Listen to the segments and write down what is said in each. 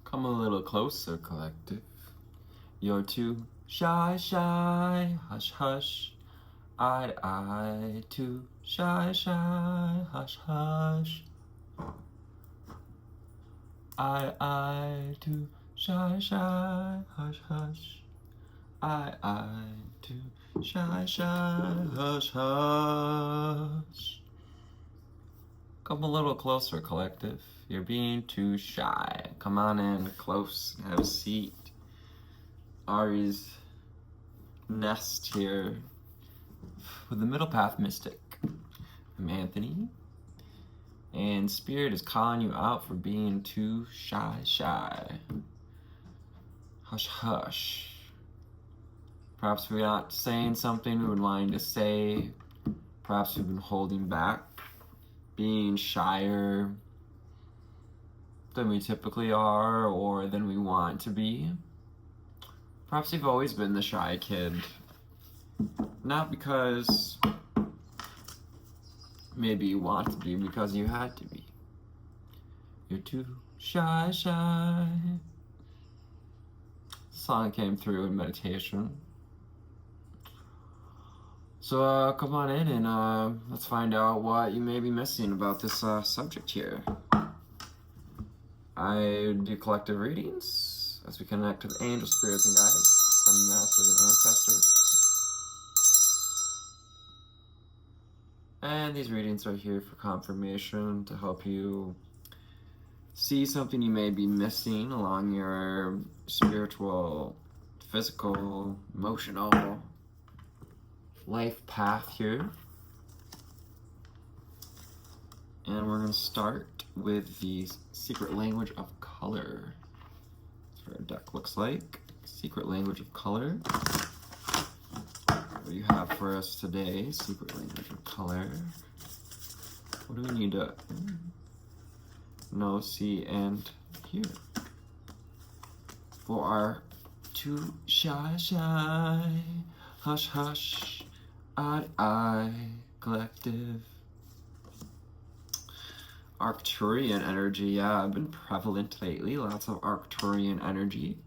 Come a little closer, collective. You're too shy, shy, hush, hush. Eye to eye, too shy, shy, hush, hush. Eye to eye, too shy, shy, hush, hush. Eye to eye, too shy, shy, hush, hush. Come a little closer, collective. You're being too shy. Come on in close, have a seat. Ari's nest here with the Middle Path Mystic. I'm Anthony, and Spirit is calling you out for being too shy, shy. Hush, hush. Perhaps we're not saying something we would wanting to say. Perhaps we've been holding back, being shyer than we typically are or than we want to be. Perhaps you've always been the shy kid. Not because maybe you want to be, because you had to be. You're too shy, shy. The song came through in meditation. So come on in and let's find out what you may be missing about this subject here. I do collective readings as we connect with angels, spirits, and guides, sun masters, and ancestors. And these readings are here for confirmation to help you see something you may be missing along your spiritual, physical, emotional life path here. And we're going to start with the secret language of color. That's what our deck looks like. Secret language of color. What do you have for us today? Secret language of color. What do we need to know, see, and hear? For our too shy, shy, hush, hush, eye to eye, collective. Arcturian energy, yeah, been prevalent lately. Lots of Arcturian energy.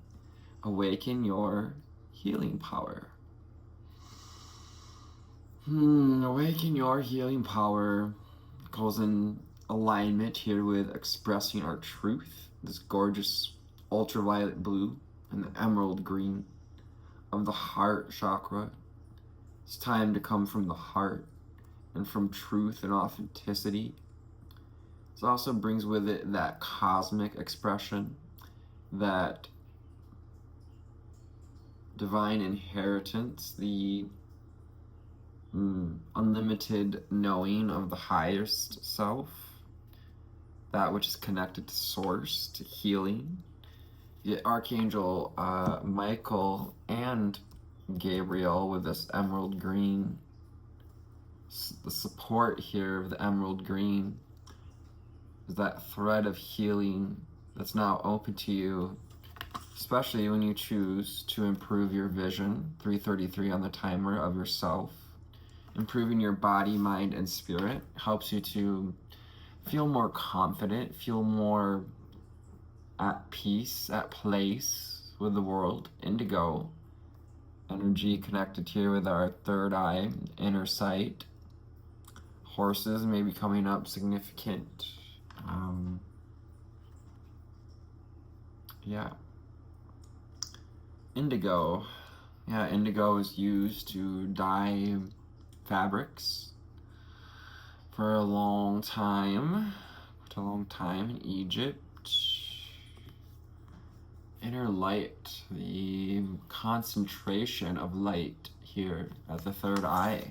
Awaken your healing power. Awaken your healing power goes in alignment here with expressing our truth. This gorgeous ultraviolet blue and the emerald green of the heart chakra. It's time to come from the heart and from truth and authenticity. This also brings with it that cosmic expression, that divine inheritance, the unlimited knowing of the highest self, that which is connected to source, to healing. The Archangel Michael and Gabriel with this emerald green, the support here of the emerald green is that thread of healing that's now open to you, especially when you choose to improve your vision, 333 on the timer of yourself. Improving your body, mind, and spirit helps you to feel more confident, feel more at peace, at place with the world. Indigo energy connected here with our third eye, inner sight. Horses may be coming up significant. Indigo. Yeah, indigo is used to dye fabrics for a long time. In Egypt. Inner light, the concentration of light here at the third eye.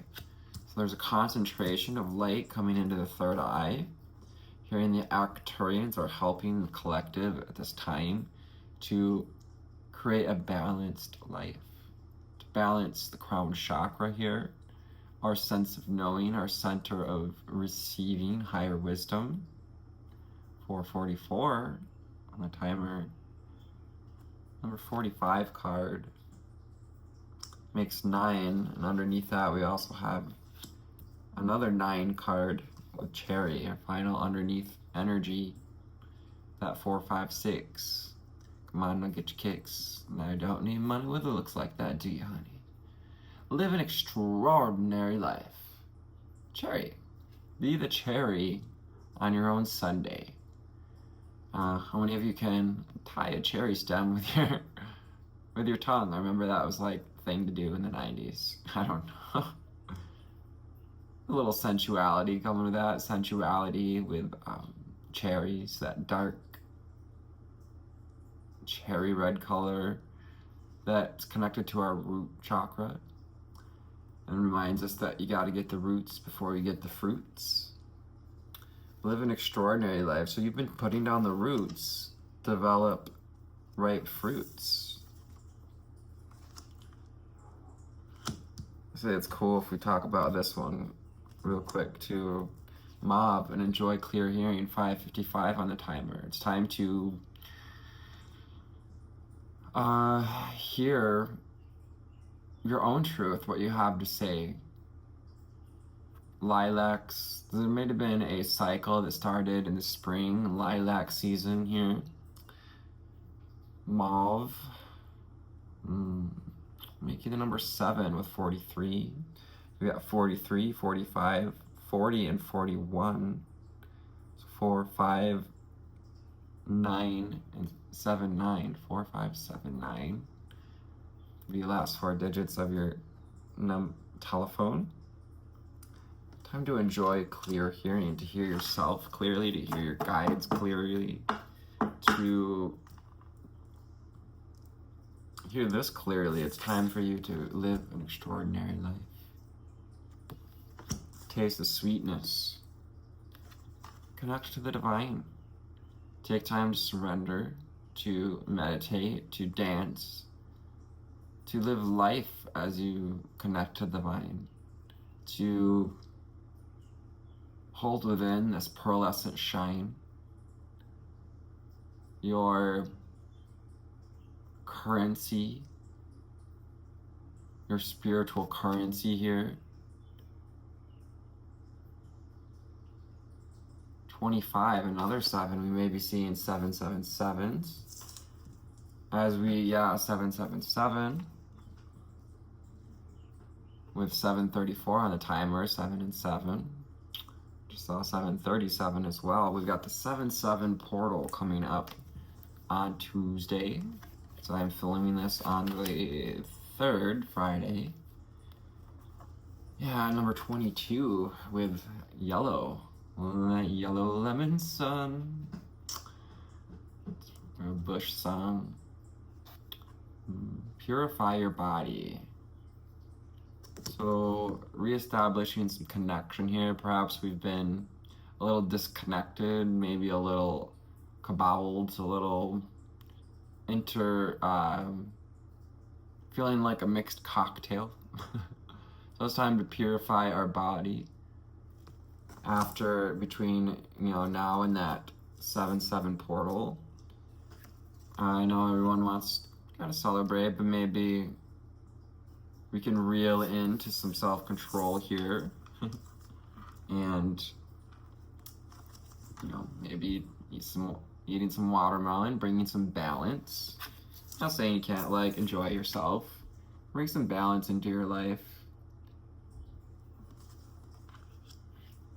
So there's a concentration of light coming into the third eye. Here in the Arcturians are helping the collective at this time to create a balanced life. To balance the crown chakra here, our sense of knowing, our center of receiving higher wisdom. 444 on the timer. Number 45 card makes 9, and underneath that we also have another 9 card with cherry, our final underneath energy, that 456. Come on, now get your kicks. I don't need money with it looks like that, do you, honey? Live an extraordinary life. Cherry. Be the cherry on your own sundae. How many of you can tie a cherry stem with your tongue? I remember that was like a thing to do in the 90s. I don't know. A little sensuality coming with that. Sensuality with cherries, that dark cherry red color that's connected to our root chakra and reminds us that you got to get the roots before you get the fruits. Live an extraordinary life. So you've been putting down the roots, develop ripe fruits. I say it's cool if we talk about this one real quick too. Mob and enjoy clear hearing, 5:55 on the timer. It's time to hear your own truth, what you have to say. Lilacs, there may have been a cycle that started in the spring, lilac season here. Mauve, making the number 7 with 43. We got 43, 45, 40, and 41. So 4, 5, 9, and 7, 9. 4, 5, 7, 9. The last 4 digits of your telephone. Time to enjoy clear hearing, to hear yourself clearly, to hear your guides clearly, to hear this clearly. It's time for you to live an extraordinary life. Taste the sweetness. Connect to the divine. Take time to surrender, to meditate, to dance, to live life as you connect to the divine, to hold within this pearlescent shine, your currency, your spiritual currency here. 25, another 7, we may be seeing 777s. As we, 777. With 734 on the timer, 7 and 7. Just saw 737 as well. We've got the 7-7 portal coming up on Tuesday. So I'm filming this on the 3rd, Friday. Yeah, number 22 with yellow. That yellow lemon sun. A Bush song. Purify your body. So reestablishing some connection here. Perhaps we've been a little disconnected, maybe a little caballed, a little feeling like a mixed cocktail. So it's time to purify our body. Between now and that 7-7 portal. I know everyone wants to celebrate, but maybe we can reel into some self-control here. And maybe eating some watermelon, bringing some balance. Not saying you can't enjoy yourself. Bring some balance into your life.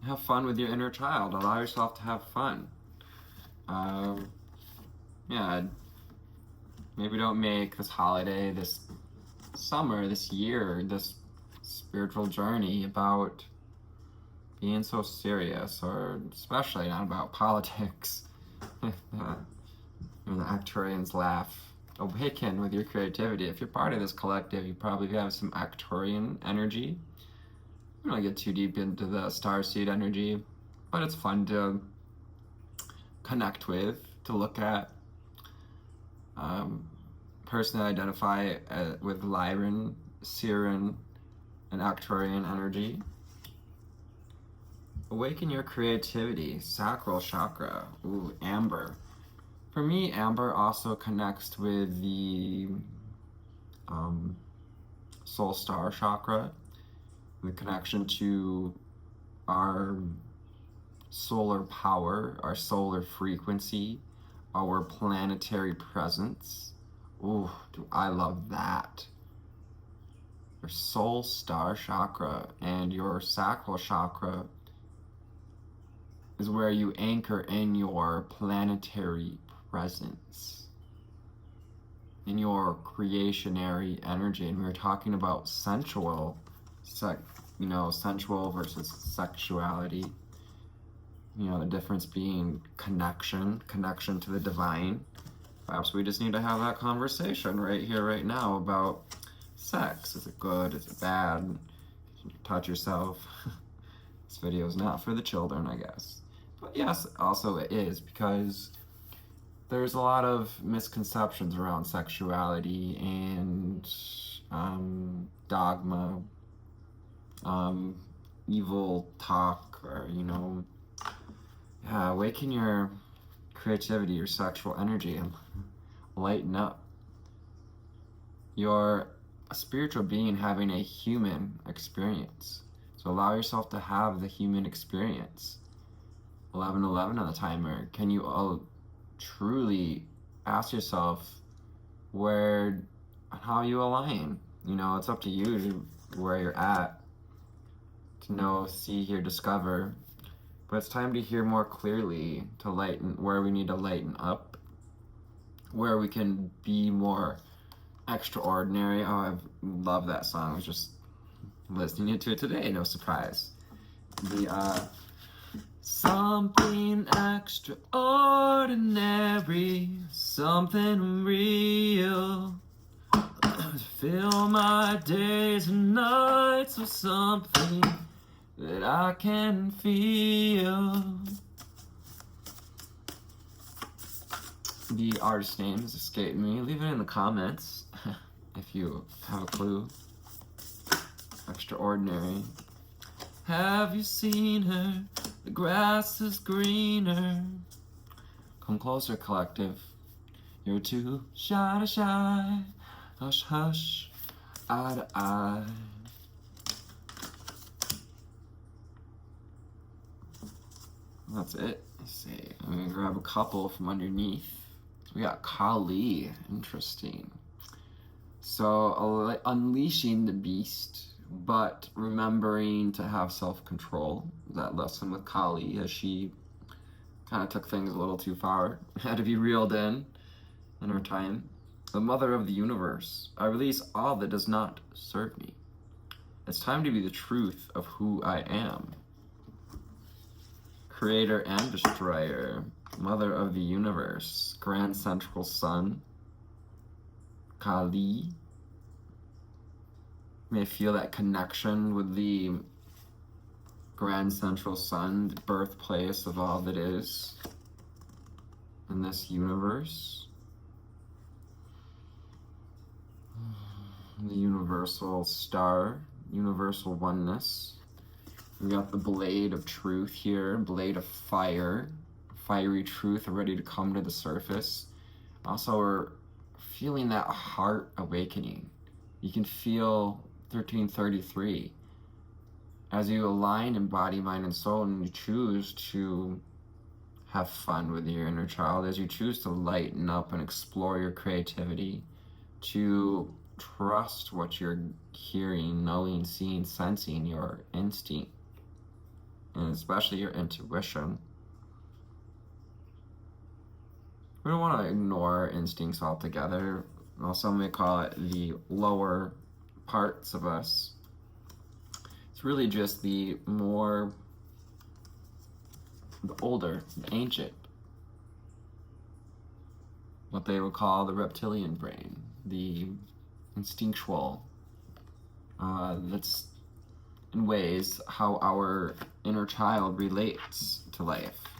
Have fun with your inner child. Allow yourself to have fun. Maybe don't make this holiday, this summer, this year, this spiritual journey about being so serious, or especially not about politics. The Acturians laugh. Awaken with your creativity. If you're part of this collective, you probably have some Acturian energy. I don't want to get too deep into the starseed energy, but it's fun to connect with, to look at. Personally identify with Lyran, Siren, and Acturian energy. Awaken your creativity, sacral chakra. Ooh, amber. For me, amber also connects with the soul star chakra, the connection to our solar power, our solar frequency, our planetary presence. Ooh, do I love that. Your soul star chakra and your sacral chakra is where you anchor in your planetary presence, in your creationary energy. And we were talking about sensual versus sexuality. The difference being connection to the divine. Perhaps we just need to have that conversation right here, right now about sex. Is it good? Is it bad? Can you touch yourself? This video is not for the children, I guess. But yes, also it is, because there's a lot of misconceptions around sexuality and dogma, evil talk, or awaken your creativity, your sexual energy, and lighten up. You're a spiritual being having a human experience, so allow yourself to have the human experience. 11:11 on the timer. Can you all truly ask yourself how you align? It's up to you where you're at to know, see, hear, discover. But it's time to hear more clearly, to lighten where we need to lighten up, where we can be more extraordinary. Oh, I love that song. I was just listening to it today, no surprise. Something extraordinary, something real. Fill my days and nights with something that I can feel. The artist name has escaped me. Leave it in the comments if you have a clue. Extraordinary. Have you seen her? The grass is greener. Come closer, collective. You're too shy to shy. Hush, hush, eye to eye. That's it. Let's see. I'm gonna grab a couple from underneath. So we got Kali. Interesting. So unleashing the beast, but remembering to have self-control. That lesson with Kali, as she kind of took things a little too far. Had to be reeled in her time. The mother of the universe. I release all that does not serve me. It's time to be the truth of who I am. Creator and destroyer. Mother of the universe. Grand central sun. Kali. You may feel that connection with the Grand Central Sun, the birthplace of all that is in this universe. The universal star, universal oneness. We got the blade of truth here, blade of fire, fiery truth ready to come to the surface. Also, we're feeling that heart awakening. You can feel 1333 as you align in body, mind, and soul, and you choose to have fun with your inner child, as you choose to lighten up and explore your creativity, to trust what you're hearing, knowing, seeing, sensing, your instinct, and especially your intuition. We don't want to ignore our instincts altogether. Some may call it the lower parts of us. It's really just the older, the ancient, what they would call the reptilian brain, the instinctual. That's in ways how our inner child relates to life.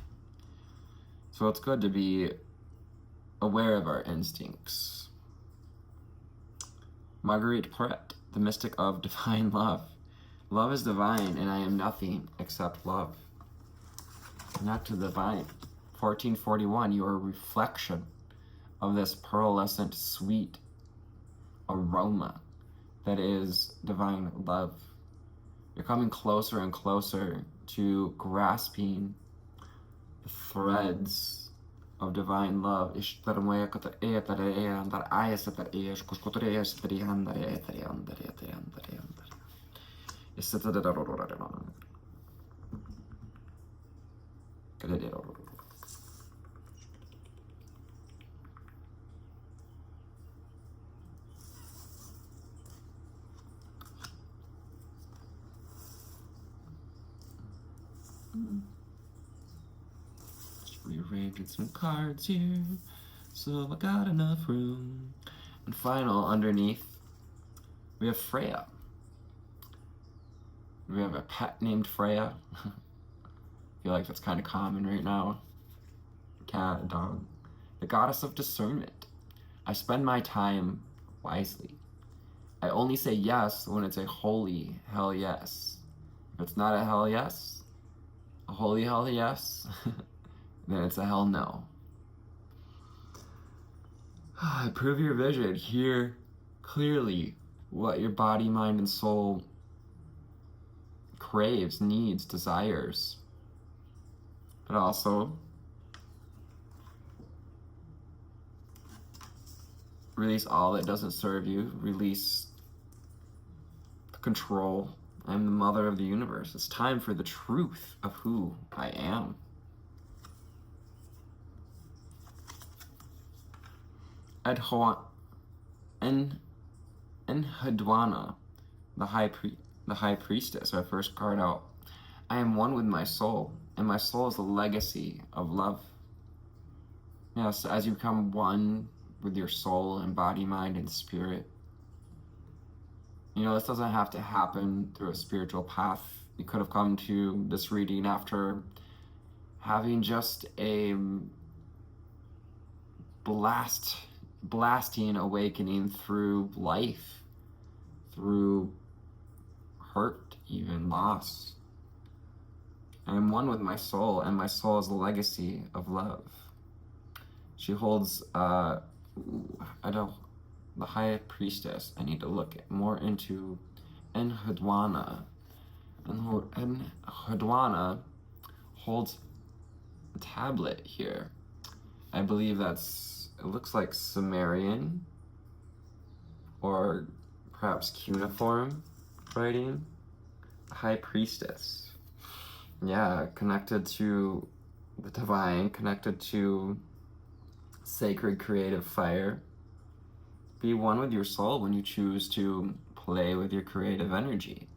So it's good to be aware of our instincts. Marguerite Porete, the mystic of divine love. Love is divine, and I am nothing except love. Not to the divine. 1441, you are a reflection of this pearlescent, sweet aroma that is divine love. You're coming closer and closer to grasping the threads of divine love. Just rearranging some cards here, so I got enough room. And final, underneath, we have Freya. We have a pet named Freya. I feel like that's kind of common right now. Cat, a dog. The goddess of discernment. I spend my time wisely. I only say yes when it's a holy hell yes. If it's not a hell yes, a holy hell yes, then it's a hell no. Improve your vision. Hear clearly what your body, mind, and soul craves, needs, desires. But also release all that doesn't serve you. Release the control. I'm the mother of the universe. It's time for the truth of who I am. Enhedwana, the high priestess, our first card out. I am one with my soul, and my soul is a legacy of love. Yes, as you become one with your soul and body, mind, and spirit. You know, this doesn't have to happen through a spiritual path. You could have come to this reading after having just a blasting awakening through life, through hurt, even loss. I am one with my soul, and my soul is the legacy of love. She holds, the high priestess. I need to look more into Enhedwana. Enhedwana holds a tablet here. I believe it looks like Sumerian or perhaps cuneiform writing. High priestess. Yeah, connected to the divine, connected to sacred creative fire. Be one with your soul when you choose to play with your creative energy.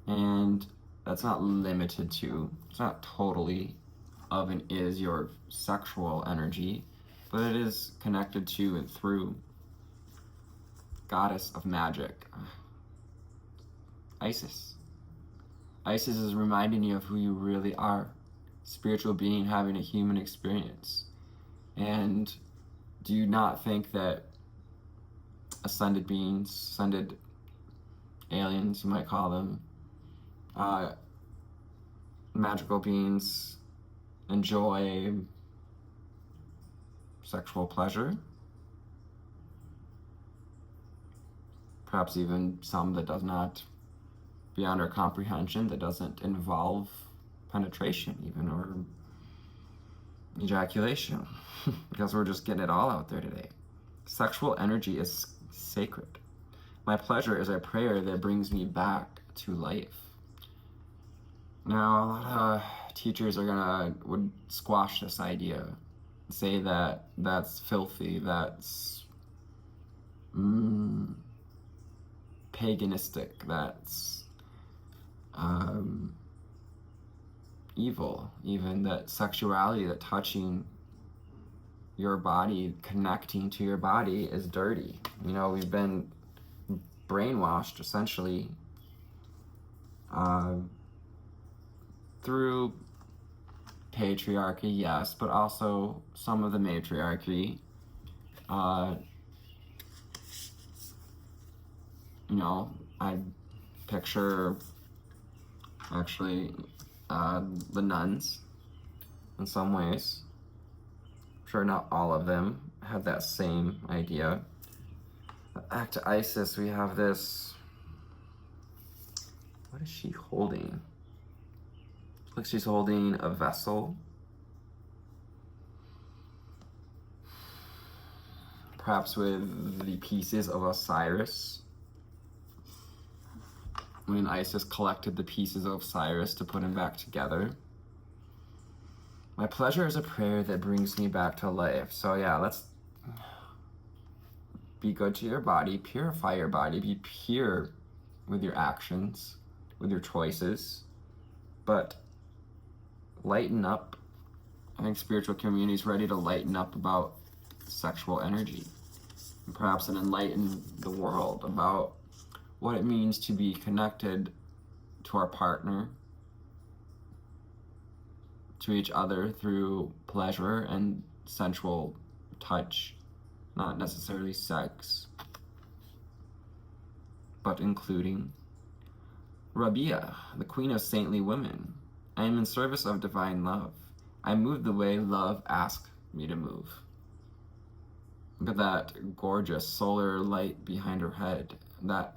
And that's not limited to, it's not totally of and is your sexual energy, but it is connected to and through goddess of magic, Isis. Isis is reminding you of who you really are, spiritual being having a human experience. And do you not think that ascended beings, ascended aliens, you might call them, magical beings, enjoy sexual pleasure? Perhaps even some that does not, beyond our comprehension, that doesn't involve penetration even, or ejaculation, because we're just getting it all out there today. Sexual energy is sacred. My pleasure is a prayer that brings me back to life. Now, a lot of teachers would squash this idea, say that that's filthy, that's paganistic, that's evil, even that sexuality, that touching your body, connecting to your body is dirty. You know, we've been brainwashed essentially through patriarchy, yes, but also some of the matriarchy. You know, I picture actually the nuns in some ways. I'm sure not all of them had that same idea. Back to Isis, we have this. What is she holding? Looks like she's holding a vessel. perhaps with the pieces of Osiris. When Isis collected the pieces of Osiris to put him back together. My pleasure is a prayer that brings me back to life. So yeah, let's be good to your body, purify your body, be pure with your actions, with your choices, but lighten up. I think spiritual community is ready to lighten up about sexual energy, and perhaps enlighten the world about what it means to be connected to our partner, to each other through pleasure and sensual touch, not necessarily sex, but including Rabia, the queen of saintly women. I am in service of divine love. I move the way love asks me to move. Look at that gorgeous solar light behind her head, that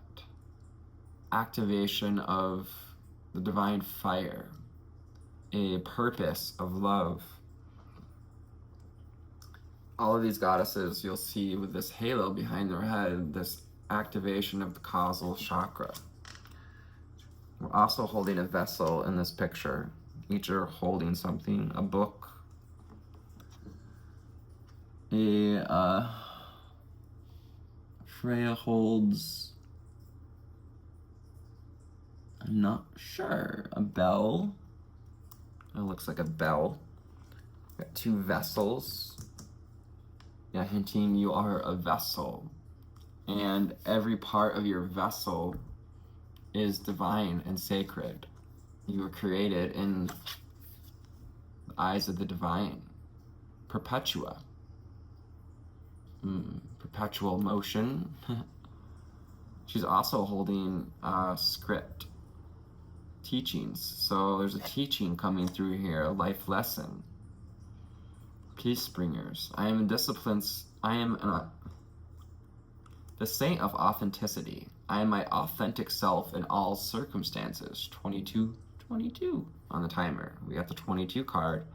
activation of the divine fire, a purpose of love. All of these goddesses you'll see with this halo behind their head, this activation of the causal chakra. We're also holding a vessel in this picture. Each are holding something, a book, Freya holds, I'm not sure, a bell. It looks like a bell. Got two vessels. Yeah, hinting you are a vessel. And every part of your vessel is divine and sacred. You were created in the eyes of the divine. Perpetua. Perpetual motion. She's also holding a script. Teachings. So there's a teaching coming through here, a life lesson. Peace bringers. I am in disciplines. I am the saint of authenticity. I am my authentic self in all circumstances. 22 on the timer. We got the 22 card.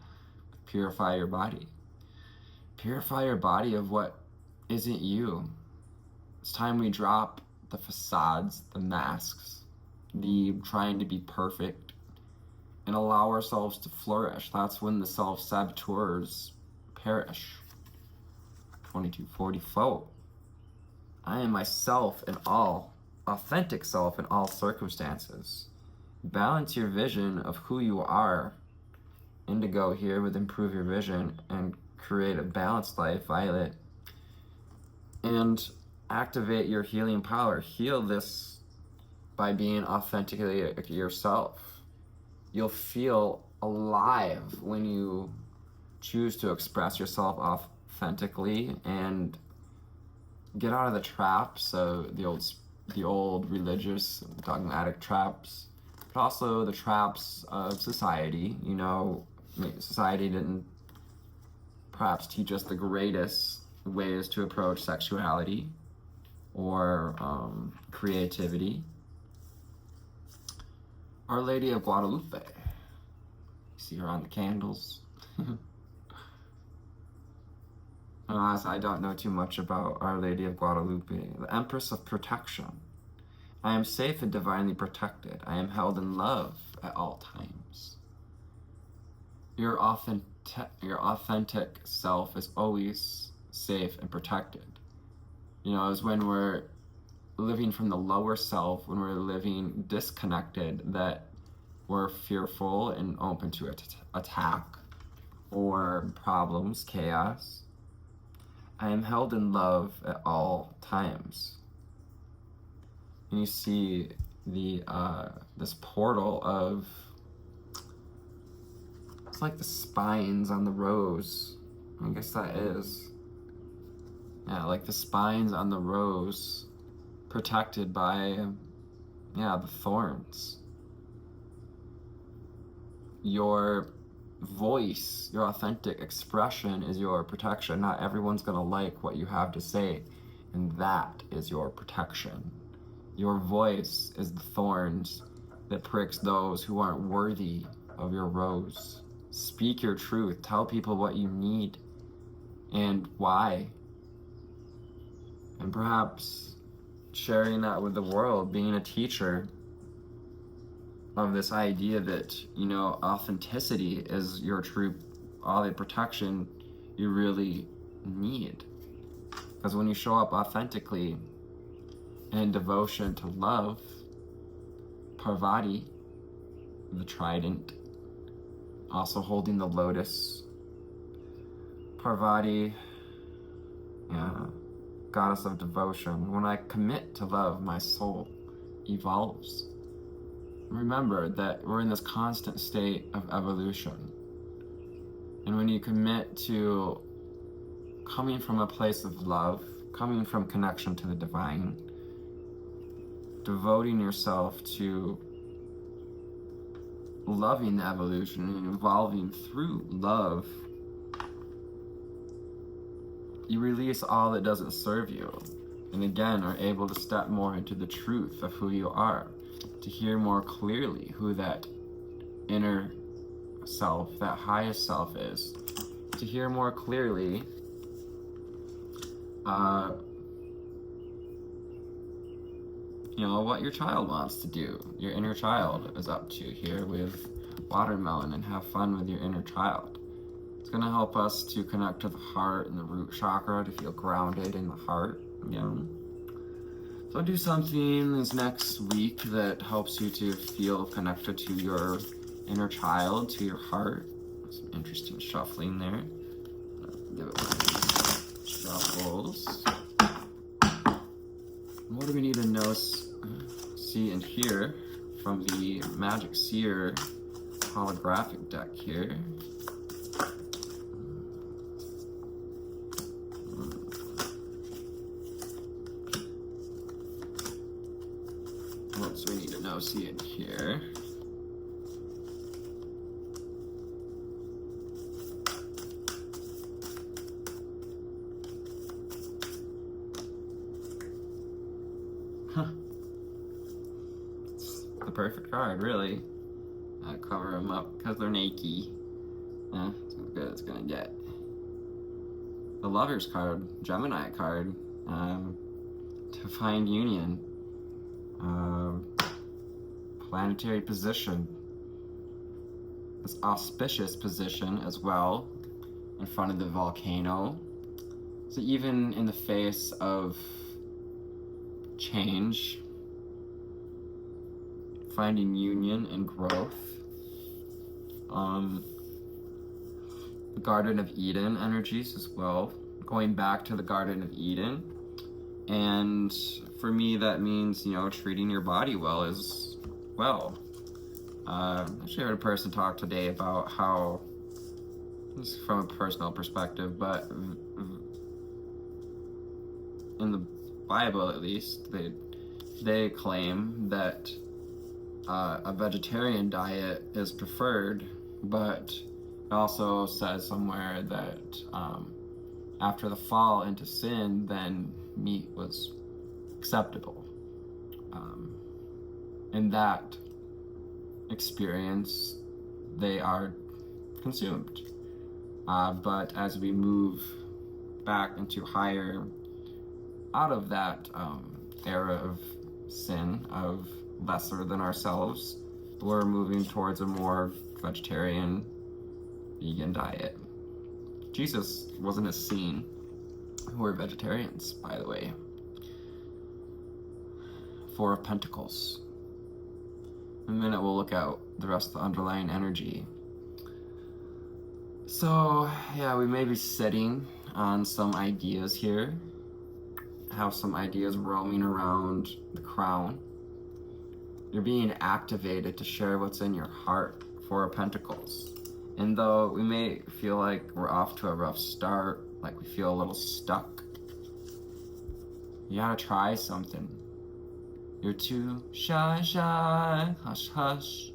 Purify your body. Purify your body of what isn't you. It's time we drop the facades, the masks, the trying to be perfect, and allow ourselves to flourish. That's when the self-saboteurs perish. 2244. I am myself in all, authentic self in all circumstances. Balance your vision of who you are. Indigo here with improve your vision and create a balanced life, Violet. And activate your healing power. Heal this by being authentically yourself. You'll feel alive when you choose to express yourself authentically and get out of the traps of the old religious dogmatic traps, but also the traps of society. You know, society didn't perhaps teach us the greatest ways to approach sexuality or creativity. Our Lady of Guadalupe. See her on the candles. I don't know too much about Our Lady of Guadalupe. The Empress of Protection. I am safe and divinely protected. I am held in love at all times. Your authentic self is always safe and protected. You know, it's when we're living from the lower self, when we're living disconnected, that we're fearful and open to attack or problems, chaos. I am held in love at all times. And you see the this portal of, it's like the spines on the rose. I guess that is. Yeah, like the spines on the rose, protected by, the thorns. Your voice, your authentic expression is your protection. Not everyone's gonna like what you have to say, and that is your protection. Your voice is the thorns that pricks those who aren't worthy of your rose. Speak your truth. Tell people what you need and why. And perhaps sharing that with the world, being a teacher of this idea that, authenticity is your true, all the protection you really need. Because when you show up authentically in devotion to love, Parvati, the trident, also holding the lotus, Parvati, goddess of devotion. When I commit to love, my soul evolves. Remember that we're in this constant state of evolution. And when you commit to coming from a place of love, coming from connection to the divine, devoting yourself to loving the evolution and evolving through love, you release all that doesn't serve you. And again, are able to step more into the truth of who you are, to hear more clearly who that inner self, that highest self is, to hear more clearly what your child wants to do, your inner child is up to here with watermelon, and have fun with your inner child. It's going to help us to connect to the heart and the root chakra, to feel grounded in the heart. So do something this next week that helps you to feel connected to your inner child, to your heart. Some interesting shuffling there. Give it one of these shuffles. What do we need to know, see, and hear from the Magic Seer holographic deck here? What else do we need to know, see, and hear? It's the perfect card, really. I cover them up because they're naked. It's as good as it's gonna get. The Lover's card, Gemini card, to find union, planetary position, this auspicious position as well, in front of the volcano. So even in the face of change, finding union and growth. The Garden of Eden energies as well, going back to the Garden of Eden. And for me, that means, treating your body well as well. I actually heard a person talk today about how, this is from a personal perspective, but in the Bible at least, they claim that a vegetarian diet is preferred, but it also says somewhere that after the fall into sin, then meat was acceptable. In that experience, they are consumed. But as we move back into higher, out of that era of sin, of lesser than ourselves, we're moving towards a more vegetarian, vegan diet. Jesus wasn't as seen, who were vegetarians, by the way. Four of Pentacles. In a minute we'll look at the rest of the underlying energy. So yeah, we may be sitting on some ideas here, have some ideas roaming around the crown. You're being activated to share what's in your heart. Four of Pentacles. And though we may feel like we're off to a rough start, like we feel a little stuck, you gotta try something. You're too shy, hush, hush,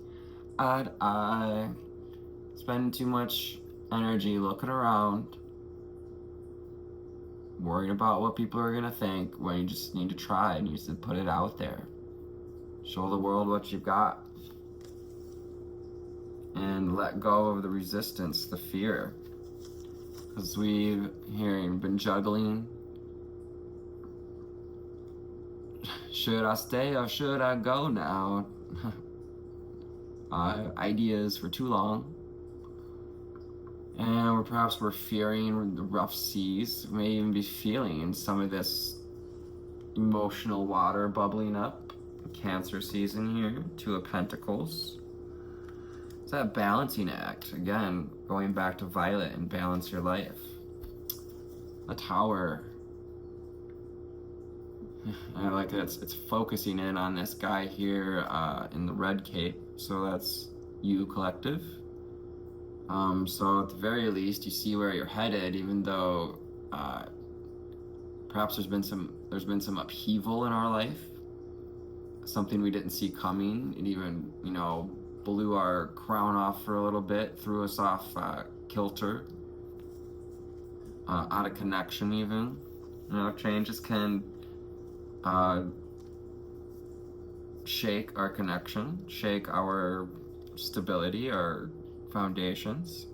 I spend too much energy looking around, worried about what people are gonna think, when you just need to try and you just put it out there. Show the world what you've got. And let go of the resistance, the fear. Because we've been juggling Should I stay or should I go now? Ideas for too long. And perhaps we're fearing the rough seas. We may even be feeling some of this emotional water bubbling up. Cancer season here, Two of Pentacles. It's that balancing act. Again, going back to Violet and balance your life. A Tower. I like that it's focusing in on this guy here in the red cape. So that's you, collective. So at the very least, you see where you're headed, even though perhaps there's been some upheaval in our life, something we didn't see coming. It even, blew our crown off for a little bit, threw us off kilter, out of connection even. Changes can shake our connection, shake our stability, our foundations.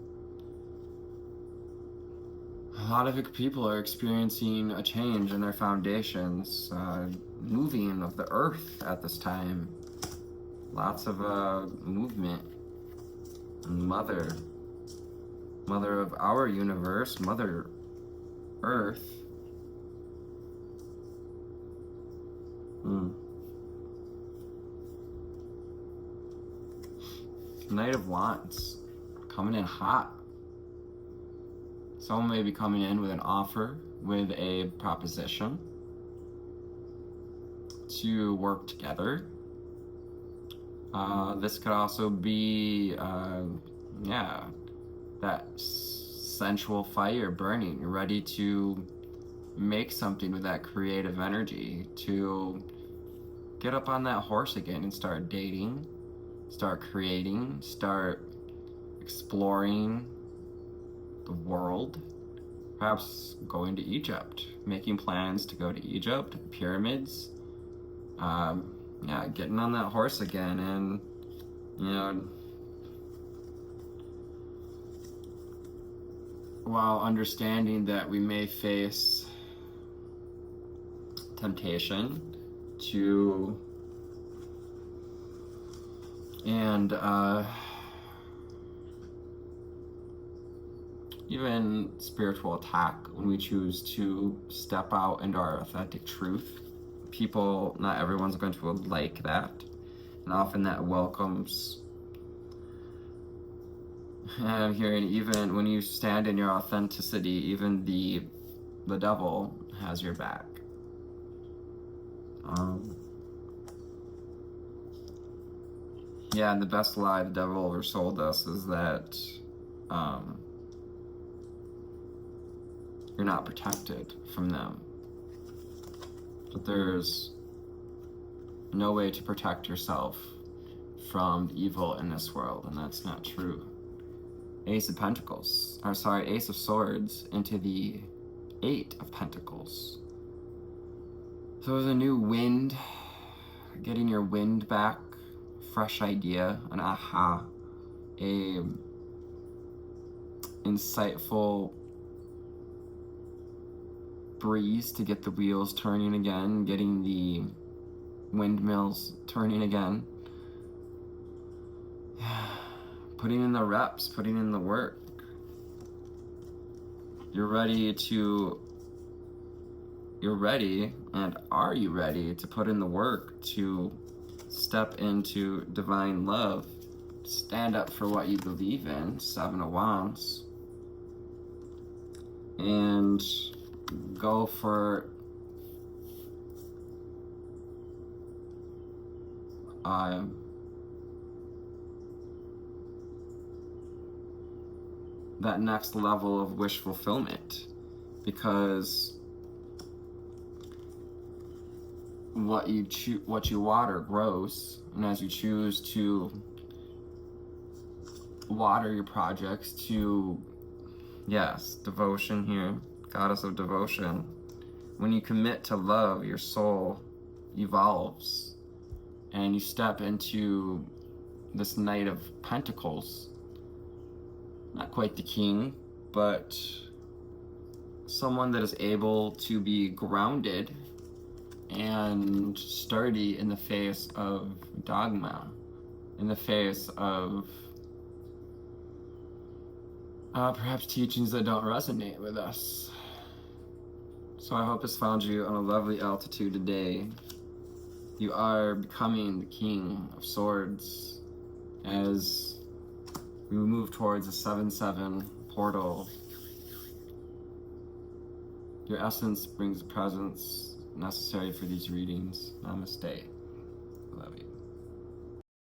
A lot of people are experiencing a change in their foundations, moving of the earth at this time. Lots of movement. Mother of our universe, Mother Earth. Knight of Wands, coming in hot. Someone may be coming in with an offer, with a proposition to work together. This could also be, that sensual fire burning. You're ready to make something with that creative energy, to get up on that horse again and start dating, start creating, start exploring the world. Perhaps going to Egypt, making plans to go to Egypt, pyramids. Getting on that horse again, and while understanding that we may face temptation to even spiritual attack when we choose to step out into our authentic truth. Not everyone's going to like that, and often that welcomes. I'm hearing even when you stand in your authenticity, even the devil has your back. And the best lie the devil ever sold us is that you're not protected from them. But there's no way to protect yourself from evil in this world, and that's not true. Ace of Swords into the 8 of Pentacles. So there's a new wind, getting your wind back, fresh idea, an aha, a insightful breeze to get the wheels turning again, getting the windmills turning again. Putting in the reps, putting in the work. You're ready, and are you ready to put in the work to step into divine love, stand up for what you believe in, 7 of Wands, and go for that next level of wish fulfillment, because what you water grows, and as you choose to water your projects to, devotion here, goddess of devotion. When you commit to love, your soul evolves, and you step into this Knight of Pentacles. Not quite the king, but someone that is able to be grounded and sturdy in the face of dogma, in the face of perhaps teachings that don't resonate with us. So I hope this found you on a lovely altitude today. You are becoming the King of Swords as we move towards a 7-7 portal. Your essence brings the presence necessary for these readings. Namaste. I love you.